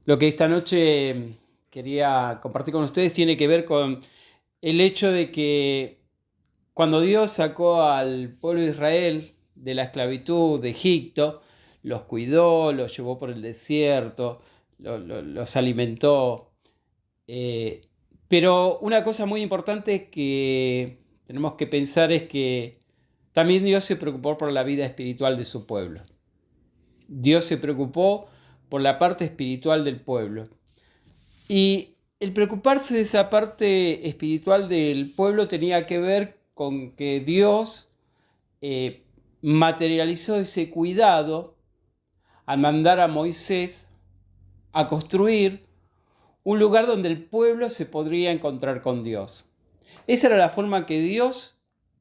Lo que esta noche quería compartir con ustedes tiene que ver con el hecho de que cuando Dios sacó al pueblo de Israel de la esclavitud de Egipto, los cuidó, los llevó por el desierto, los alimentó. Pero una cosa muy importante que tenemos que pensar es que también Dios se preocupó por la vida espiritual de su pueblo. Dios se preocupó por la parte espiritual del pueblo. Y el preocuparse de esa parte espiritual del pueblo tenía que ver con que Dios materializó ese cuidado al mandar a Moisés a construir un lugar donde el pueblo se podría encontrar con Dios. Esa era la forma que Dios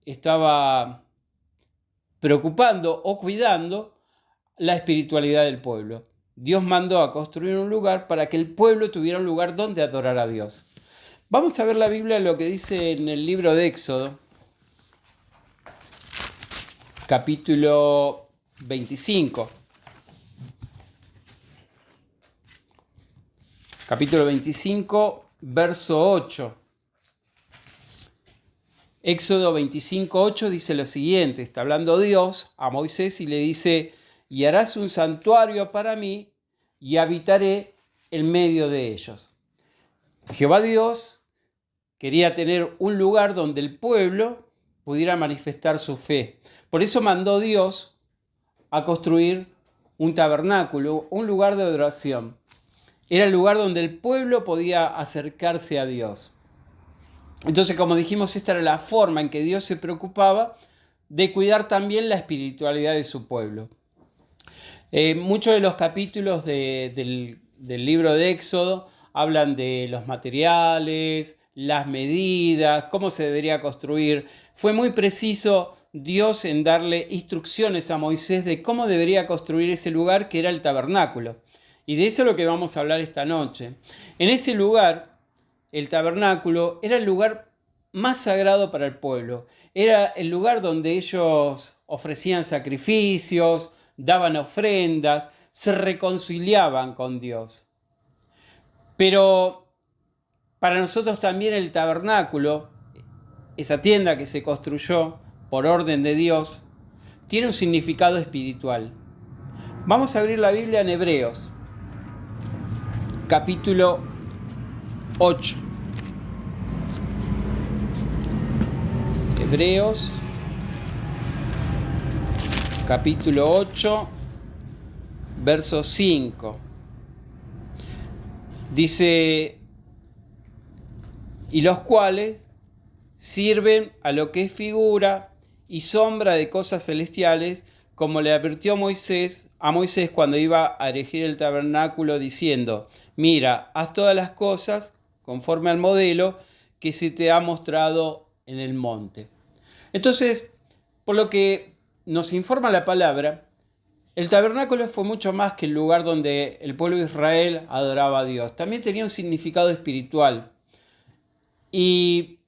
estaba preocupando o cuidando la espiritualidad del pueblo. Dios mandó a construir un lugar para que el pueblo tuviera un lugar donde adorar a Dios. Vamos a ver la Biblia, lo que dice en el libro de Éxodo, capítulo 25. Capítulo 25, verso 8. Éxodo 25, 8 dice lo siguiente, está hablando Dios a Moisés y le dice: y harás un santuario para mí y habitaré en medio de ellos. Jehová Dios quería tener un lugar donde el pueblo pudiera manifestar su fe. Por eso mandó Dios a construir un tabernáculo, un lugar de adoración. Era el lugar donde el pueblo podía acercarse a Dios. Entonces, como dijimos, esta era la forma en que Dios se preocupaba de cuidar también la espiritualidad de su pueblo. Muchos de los capítulos del libro de Éxodo hablan de los materiales, las medidas, cómo se debería construir. Fue muy preciso Dios en darle instrucciones a Moisés de cómo debería construir ese lugar que era el tabernáculo. Y de eso es lo que vamos a hablar esta noche. En ese lugar, el tabernáculo era el lugar más sagrado para el pueblo. Era el lugar donde ellos ofrecían sacrificios, daban ofrendas, se reconciliaban con Dios. Pero para nosotros también el tabernáculo, esa tienda que se construyó por orden de Dios, tiene un significado espiritual. Vamos a abrir la Biblia en Hebreos, capítulo 8. Hebreos, capítulo 8, verso 5. Dice: y los cuales sirven a lo que es figura y sombra de cosas celestiales, como le advirtió a Moisés cuando iba a erigir el tabernáculo, diciendo: mira, haz todas las cosas conforme al modelo que se te ha mostrado en el monte. Entonces, por lo que nos informa la palabra, el tabernáculo fue mucho más que el lugar donde el pueblo de Israel adoraba a Dios. También tenía un significado espiritual. Y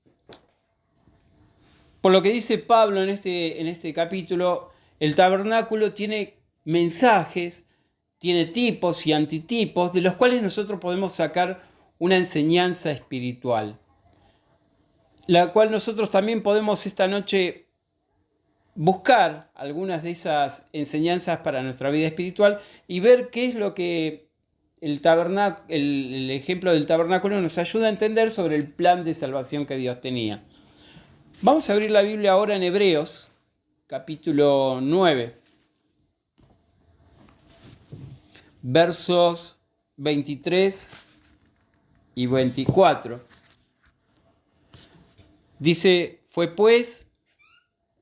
por lo que dice Pablo en este capítulo, el tabernáculo tiene mensajes, tiene tipos y antitipos, de los cuales nosotros podemos sacar una enseñanza espiritual, la cual nosotros también podemos esta noche buscar algunas de esas enseñanzas para nuestra vida espiritual y ver qué es lo que el ejemplo del tabernáculo nos ayuda a entender sobre el plan de salvación que Dios tenía. Vamos a abrir la Biblia ahora en Hebreos, capítulo 9, versos 23 y 24. Dice: fue pues,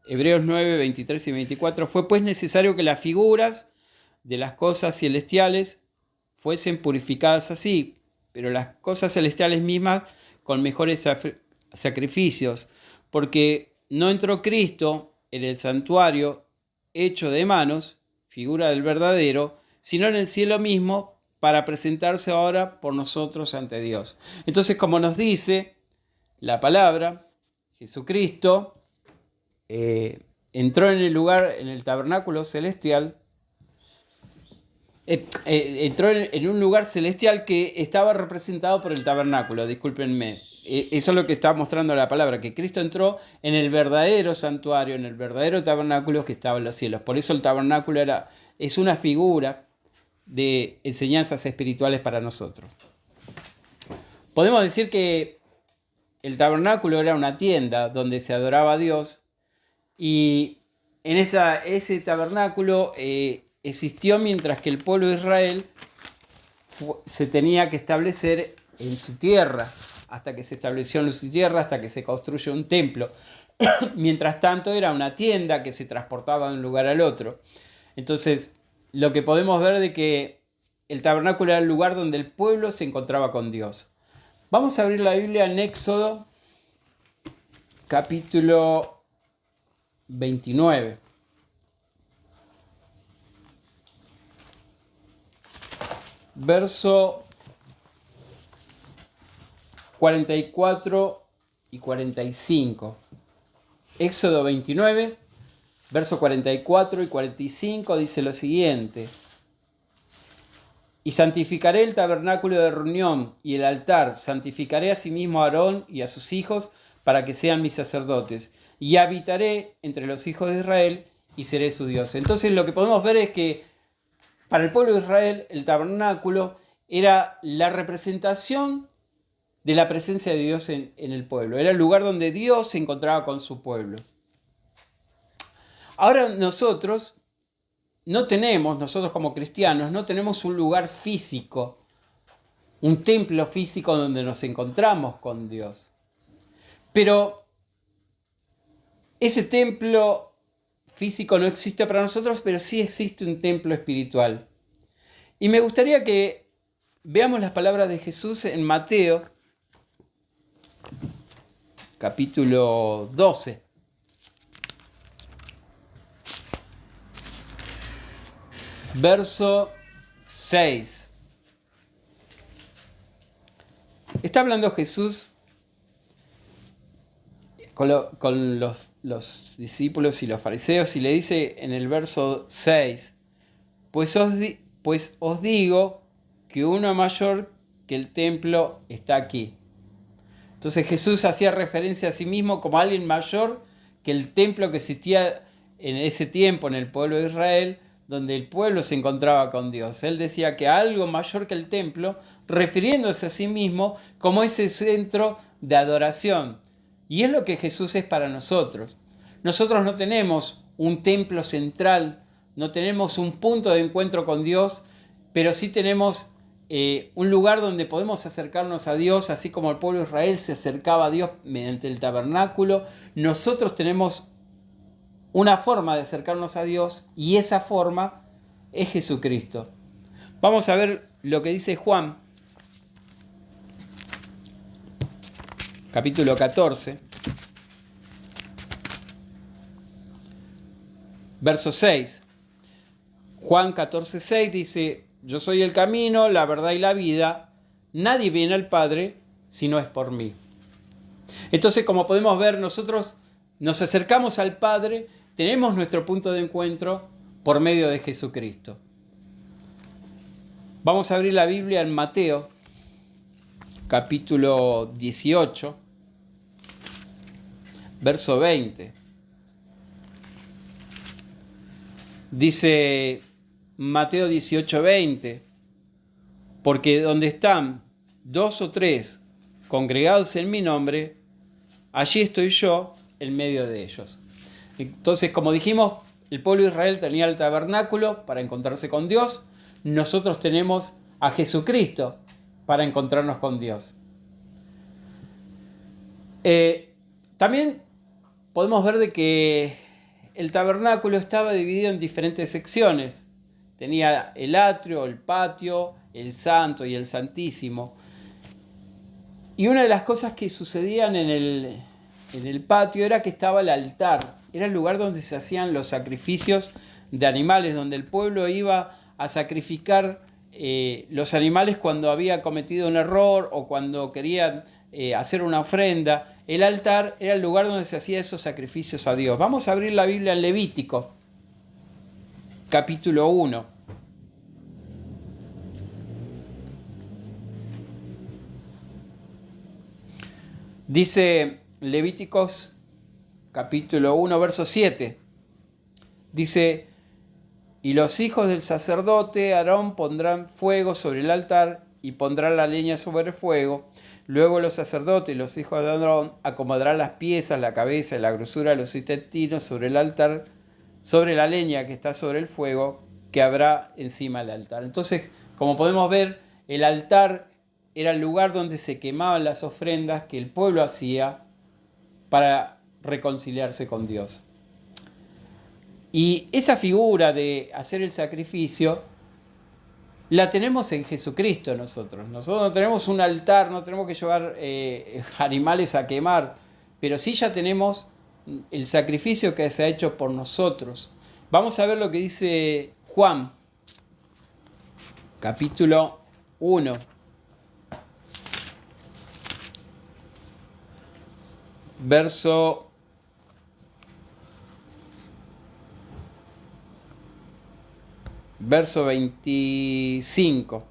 Hebreos 9, 23 y 24, fue pues necesario que las figuras de las cosas celestiales fuesen purificadas así, pero las cosas celestiales mismas con mejores sacrificios, porque no entró Cristo en el santuario hecho de manos, figura del verdadero, sino en el cielo mismo, para presentarse ahora por nosotros ante Dios. Entonces, como nos dice la palabra, Jesucristo entró en el lugar, en el tabernáculo celestial, entró en un lugar celestial que estaba representado por el tabernáculo, discúlpenme. Eso es lo que está mostrando la palabra, que Cristo entró en el verdadero santuario, en el verdadero tabernáculo que estaba en los cielos. Por eso el tabernáculo es una figura de enseñanzas espirituales para nosotros. Podemos decir que el tabernáculo era una tienda donde se adoraba a Dios, y en ese tabernáculo existió mientras que el pueblo de Israel se tenía que establecer en su tierra, hasta que se estableció en su tierra, hasta que se construyó un templo. Mientras tanto era una tienda que se transportaba de un lugar al otro. Entonces, lo que podemos ver de que el tabernáculo era el lugar donde el pueblo se encontraba con Dios. Vamos a abrir la Biblia en Éxodo, capítulo 29. Verso 44 y 45. Éxodo 29, verso 44 y 45 dice lo siguiente: y santificaré el tabernáculo de reunión y el altar, santificaré asimismo a Aarón y a sus hijos para que sean mis sacerdotes, y habitaré entre los hijos de Israel y seré su Dios. Entonces lo que podemos ver es que para el pueblo de Israel el tabernáculo era la representación de la presencia de Dios en el pueblo. Era el lugar donde Dios se encontraba con su pueblo. Ahora nosotros como cristianos, no tenemos un lugar físico, un templo físico donde nos encontramos con Dios. Pero ese templo físico no existe para nosotros, pero sí existe un templo espiritual. Y me gustaría que veamos las palabras de Jesús en Mateo, capítulo 12. Verso 6. Está hablando Jesús con los discípulos y los fariseos y le dice en el verso 6, pues os digo que uno mayor que el templo está aquí. Entonces Jesús hacía referencia a sí mismo como alguien mayor que el templo que existía en ese tiempo en el pueblo de Israel, donde el pueblo se encontraba con Dios. Él decía que algo mayor que el templo, refiriéndose a sí mismo como ese centro de adoración. Y es lo que Jesús es para nosotros. Nosotros no tenemos un templo central, no tenemos un punto de encuentro con Dios, pero sí tenemos un lugar donde podemos acercarnos a Dios, así como el pueblo de Israel se acercaba a Dios mediante el tabernáculo. Nosotros tenemos una forma de acercarnos a Dios, y esa forma es Jesucristo. Vamos a ver lo que dice Juan, capítulo 14, verso 6. Juan 14, 6 dice: yo soy el camino, la verdad y la vida. Nadie viene al Padre si no es por mí. Entonces, como podemos ver, nosotros nos acercamos al Padre, tenemos nuestro punto de encuentro por medio de Jesucristo. Vamos a abrir la Biblia en Mateo, capítulo 18, verso 20. Dice Mateo 18, 20, porque donde están 2 o 3 congregados en mi nombre, allí estoy yo en medio de ellos. Entonces, como dijimos, el pueblo de Israel tenía el tabernáculo para encontrarse con Dios. Nosotros tenemos a Jesucristo para encontrarnos con Dios. También podemos ver de que el tabernáculo estaba dividido en diferentes secciones. Tenía el atrio, el patio, el santo y el santísimo. Y una de las cosas que sucedían en el patio era que estaba el altar. Era el lugar donde se hacían los sacrificios de animales, donde el pueblo iba a sacrificar los animales cuando había cometido un error o cuando querían hacer una ofrenda. El altar era el lugar donde se hacían esos sacrificios a Dios. Vamos a abrir la Biblia en Levítico, capítulo 1. Dice Levíticos capítulo 1, verso 7. Dice: y los hijos del sacerdote Aarón pondrán fuego sobre el altar y pondrán la leña sobre el fuego. Luego los sacerdotes y los hijos de Aarón acomodarán las piezas, la cabeza y la grosura de los intestinos sobre el altar, sobre la leña que está sobre el fuego que habrá encima del altar. Entonces, como podemos ver, el altar era el lugar donde se quemaban las ofrendas que el pueblo hacía para reconciliarse con Dios. Y esa figura de hacer el sacrificio la tenemos en Jesucristo nosotros. Nosotros no tenemos un altar, no tenemos que llevar animales a quemar, pero sí ya tenemos el sacrificio que se ha hecho por nosotros. Vamos a ver lo que dice Juan, capítulo 1. Verso 25.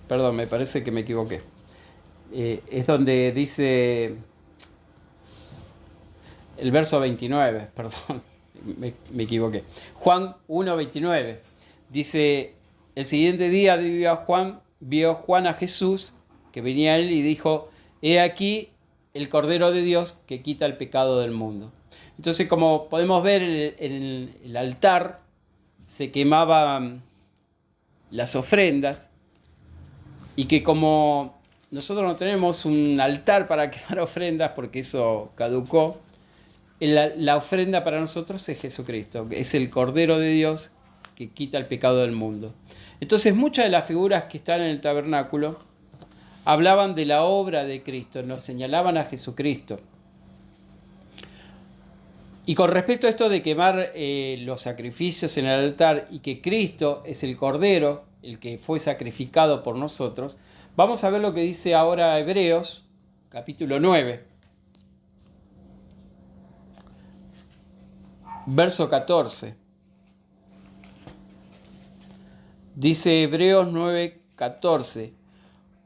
Perdón, me parece que me equivoqué. Es donde dice el verso 29, perdón, me equivoqué. Juan 1:29 dice: el siguiente día vio Juan a Jesús que venía a él y dijo: he aquí el Cordero de Dios que quita el pecado del mundo. Entonces, como podemos ver en el altar se quemaban las ofrendas, y que como nosotros no tenemos un altar para quemar ofrendas porque eso caducó, la ofrenda para nosotros es Jesucristo, que es el Cordero de Dios que quita el pecado del mundo. Entonces, muchas de las figuras que están en el tabernáculo hablaban de la obra de Cristo, nos señalaban a Jesucristo. Y con respecto a esto de quemar los sacrificios en el altar y que Cristo es el Cordero, el que fue sacrificado por nosotros, vamos a ver lo que dice ahora Hebreos, capítulo 9, verso 14. Dice Hebreos 9:14: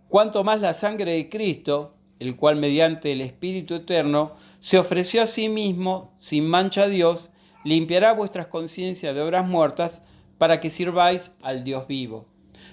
cuanto más la sangre de Cristo, el cual mediante el Espíritu Eterno se ofreció a sí mismo sin mancha a Dios, limpiará vuestras conciencias de obras muertas para que sirváis al Dios vivo.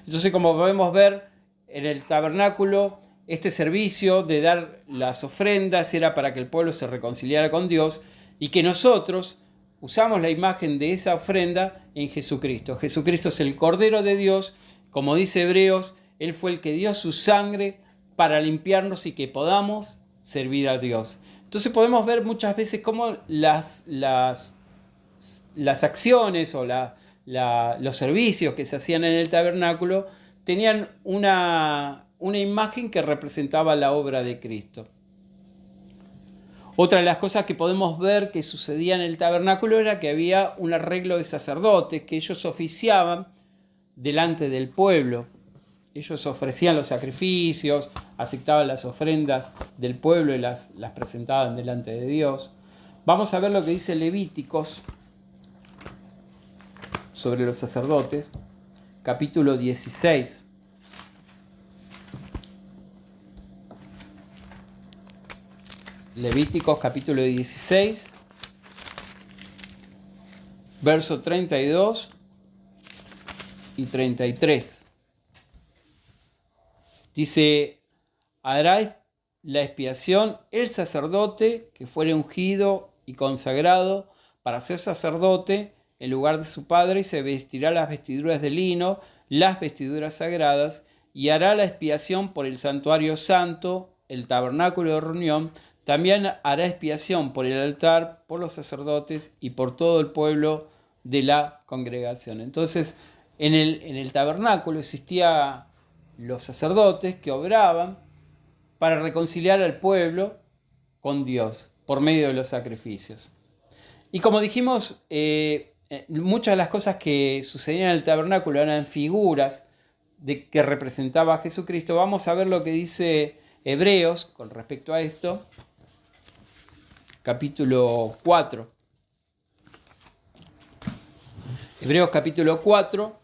Entonces, como podemos ver en el tabernáculo, este servicio de dar las ofrendas era para que el pueblo se reconciliara con Dios, y que nosotros usamos la imagen de esa ofrenda en Jesucristo. Jesucristo es el Cordero de Dios, como dice Hebreos, Él fue el que dio su sangre para limpiarnos y que podamos servir a Dios. Entonces podemos ver muchas veces cómo las acciones o los servicios que se hacían en el tabernáculo tenían una imagen que representaba la obra de Cristo. Otra de las cosas que podemos ver que sucedía en el tabernáculo era que había un arreglo de sacerdotes, que ellos oficiaban delante del pueblo. Ellos ofrecían los sacrificios, aceptaban las ofrendas del pueblo y las presentaban delante de Dios. Vamos a ver lo que dice Levíticos sobre los sacerdotes, capítulo 16. Levíticos capítulo 16, verso 32 y 33. Dice: hará la expiación el sacerdote que fuere ungido y consagrado para ser sacerdote en lugar de su padre, y se vestirá las vestiduras de lino, las vestiduras sagradas, y hará la expiación por el santuario santo, el tabernáculo de reunión. También hará expiación por el altar, por los sacerdotes y por todo el pueblo de la congregación. Entonces, en el tabernáculo existían los sacerdotes que obraban para reconciliar al pueblo con Dios por medio de los sacrificios. Y como dijimos, muchas de las cosas que sucedían en el tabernáculo eran figuras que representaba a Jesucristo. Vamos a ver lo que dice Hebreos con respecto a esto. capítulo 4. Hebreos capítulo 4,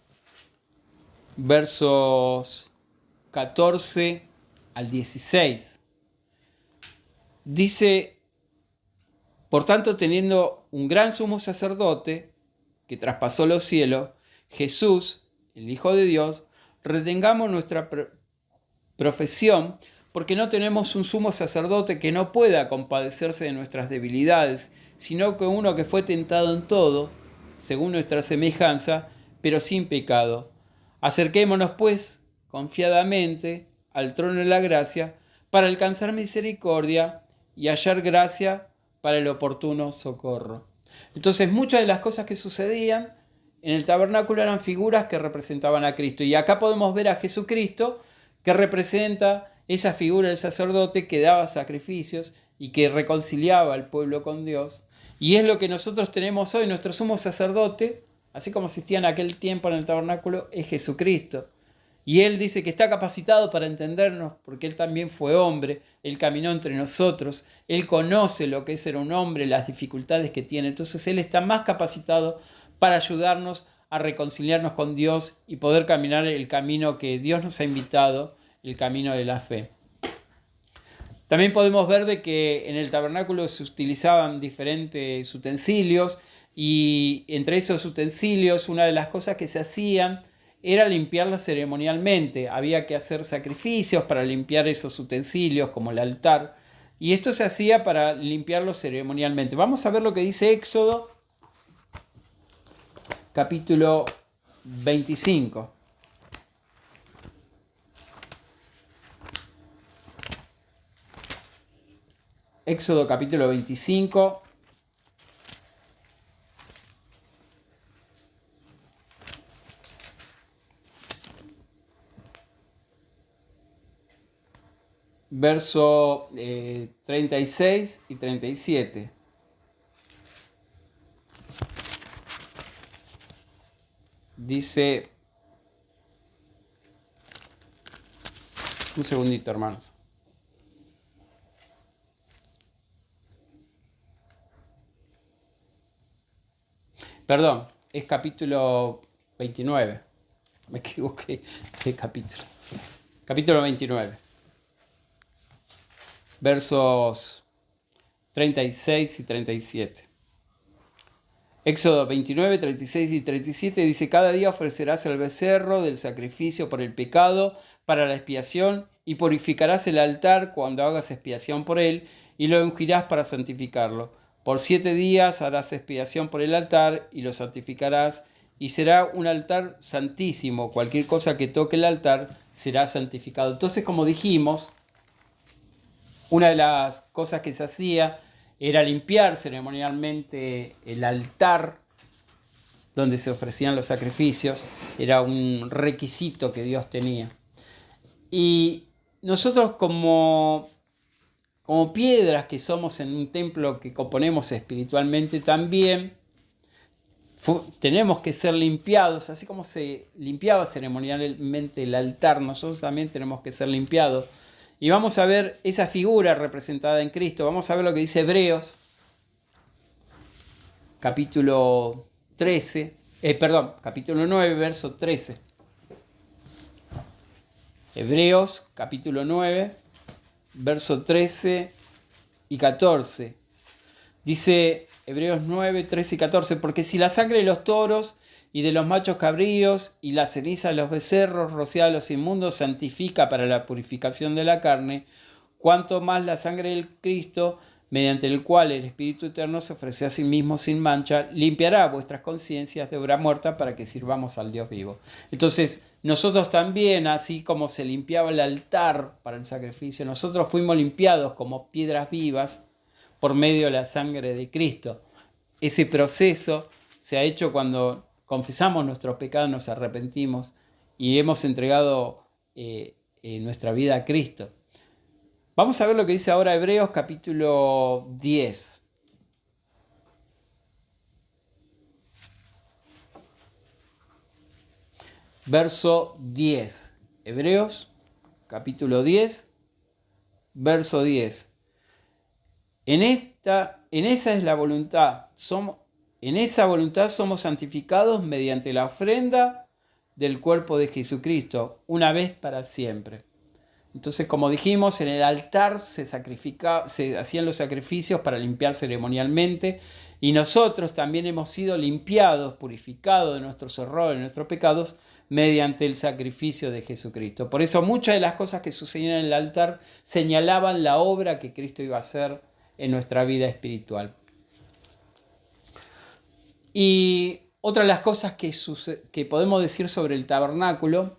versos 14 al 16. Dice: por tanto, teniendo un gran sumo sacerdote que traspasó los cielos, Jesús, el Hijo de Dios, retengamos nuestra profesión, porque no tenemos un sumo sacerdote que no pueda compadecerse de nuestras debilidades, sino que uno que fue tentado en todo, según nuestra semejanza, pero sin pecado. Acerquémonos, pues, confiadamente al trono de la gracia, para alcanzar misericordia y hallar gracia para el oportuno socorro. Entonces, muchas de las cosas que sucedían en el tabernáculo eran figuras que representaban a Cristo. Y acá podemos ver a Jesucristo, que representa esa figura del sacerdote que daba sacrificios y que reconciliaba al pueblo con Dios. Y es lo que nosotros tenemos hoy. Nuestro sumo sacerdote, así como existía en aquel tiempo en el tabernáculo, es Jesucristo. Y Él dice que está capacitado para entendernos, porque Él también fue hombre, Él caminó entre nosotros, Él conoce lo que es ser un hombre, las dificultades que tiene. Entonces Él está más capacitado para ayudarnos a reconciliarnos con Dios y poder caminar el camino que Dios nos ha invitado, el camino de la fe. También podemos ver de que en el tabernáculo se utilizaban diferentes utensilios, y entre esos utensilios una de las cosas que se hacían era limpiarla ceremonialmente. Había que hacer sacrificios para limpiar esos utensilios, como el altar, y esto se hacía para limpiarlo ceremonialmente. Vamos a ver lo que dice Éxodo capítulo 25. Éxodo capítulo 25. Verso 36 y 37. Dice, un segundito, hermanos. Perdón, es capítulo 29. Me equivoqué de capítulo. Capítulo 29. Versos 36 y 37. Éxodo 29, 36 y 37 dice: cada día ofrecerás el becerro del sacrificio por el pecado para la expiación, y purificarás el altar cuando hagas expiación por él, y lo ungirás para santificarlo. Por 7 días harás expiación por el altar y lo santificarás, y será un altar santísimo. Cualquier cosa que toque el altar será santificado. Entonces, como dijimos, una de las cosas que se hacía era limpiar ceremonialmente el altar donde se ofrecían los sacrificios. Era un requisito que Dios tenía. Y nosotros como piedras que somos en un templo que componemos espiritualmente, también tenemos que ser limpiados, así como se limpiaba ceremonialmente el altar, nosotros también tenemos que ser limpiados. Y vamos a ver esa figura representada en Cristo. Vamos a ver lo que dice Hebreos, capítulo 9, verso 13. Hebreos, capítulo 9, verso 13 y 14. Dice Hebreos 9, 13 y 14, porque si la sangre de los toros y de los machos cabríos y la ceniza de los becerros rociada a los inmundos santifica para la purificación de la carne, cuanto más la sangre del Cristo, mediante el cual el Espíritu Eterno se ofreció a sí mismo sin mancha, limpiará vuestras conciencias de obra muerta para que sirvamos al Dios vivo. Entonces, nosotros también, así como se limpiaba el altar para el sacrificio, nosotros fuimos limpiados como piedras vivas por medio de la sangre de Cristo. Ese proceso se ha hecho cuando confesamos nuestros pecados, nos arrepentimos y hemos entregado nuestra vida a Cristo. Vamos a ver lo que dice ahora Hebreos capítulo 10. Verso 10. Hebreos capítulo 10, verso 10. En esta en esa es la voluntad. En esa voluntad somos santificados mediante la ofrenda del cuerpo de Jesucristo, una vez para siempre. Entonces, como dijimos, en el altar se hacían los sacrificios para limpiar ceremonialmente, y nosotros también hemos sido limpiados, purificados de nuestros errores, de nuestros pecados, mediante el sacrificio de Jesucristo. Por eso muchas de las cosas que sucedían en el altar señalaban la obra que Cristo iba a hacer en nuestra vida espiritual. Y otra de las cosas que podemos decir sobre el tabernáculo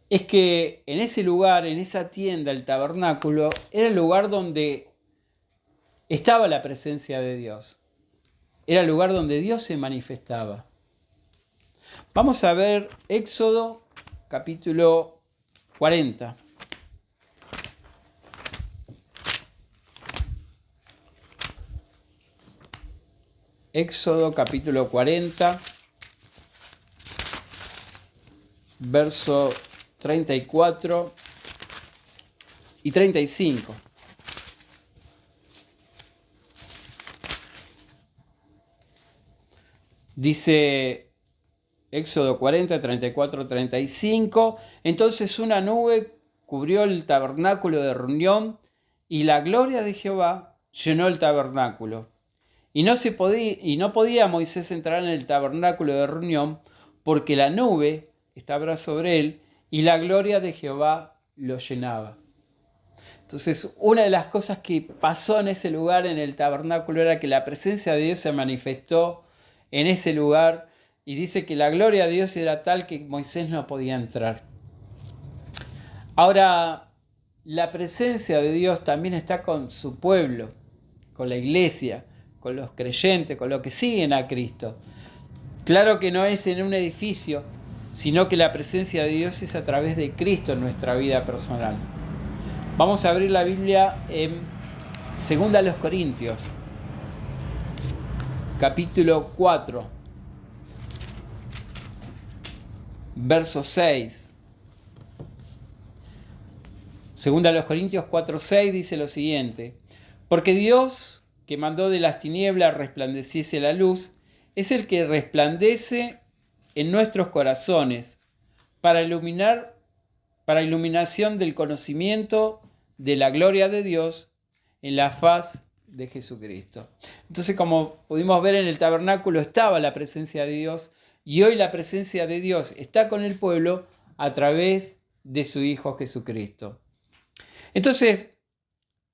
es que en ese lugar, en esa tienda, el tabernáculo, era el lugar donde estaba la presencia de Dios. Era el lugar donde Dios se manifestaba. Vamos a ver Éxodo capítulo 40. Éxodo capítulo 40, verso 34 y 35. Dice Éxodo 40, 34, 35. Entonces una nube cubrió el tabernáculo de reunión y la gloria de Jehová llenó el tabernáculo. Y no podía Moisés entrar en el tabernáculo de reunión porque la nube estaba sobre él y la gloria de Jehová lo llenaba. Entonces, una de las cosas que pasó en ese lugar, en el tabernáculo, era que la presencia de Dios se manifestó en ese lugar, y dice que la gloria de Dios era tal que Moisés no podía entrar. Ahora, la presencia de Dios también está con su pueblo, con la iglesia, con los creyentes, con los que siguen a Cristo. Claro que no es en un edificio, sino que la presencia de Dios es a través de Cristo en nuestra vida personal. Vamos a abrir la Biblia en 2 Corintios, capítulo 4, verso 6. 2 Corintios 4, 6 dice lo siguiente: porque Dios, que mandó de las tinieblas resplandeciese la luz, es el que resplandece en nuestros corazones para iluminación del conocimiento de la gloria de Dios en la faz de Jesucristo. Entonces, como pudimos ver, en el tabernáculo estaba la presencia de Dios, y hoy la presencia de Dios está con el pueblo a través de su Hijo Jesucristo. Entonces,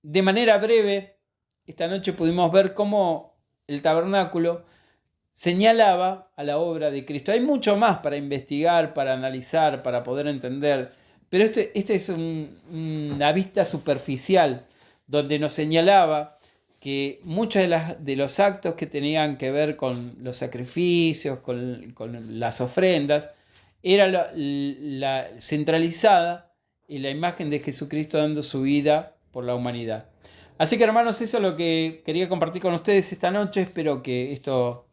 de manera breve, esta noche pudimos ver cómo el tabernáculo señalaba a la obra de Cristo. Hay mucho más para investigar, para analizar, para poder entender, pero este es una vista superficial donde nos señalaba que muchos de los actos que tenían que ver con los sacrificios, con las ofrendas, era la centralizada en la imagen de Jesucristo dando su vida por la humanidad. Así que, hermanos, eso es lo que quería compartir con ustedes esta noche. Espero que esto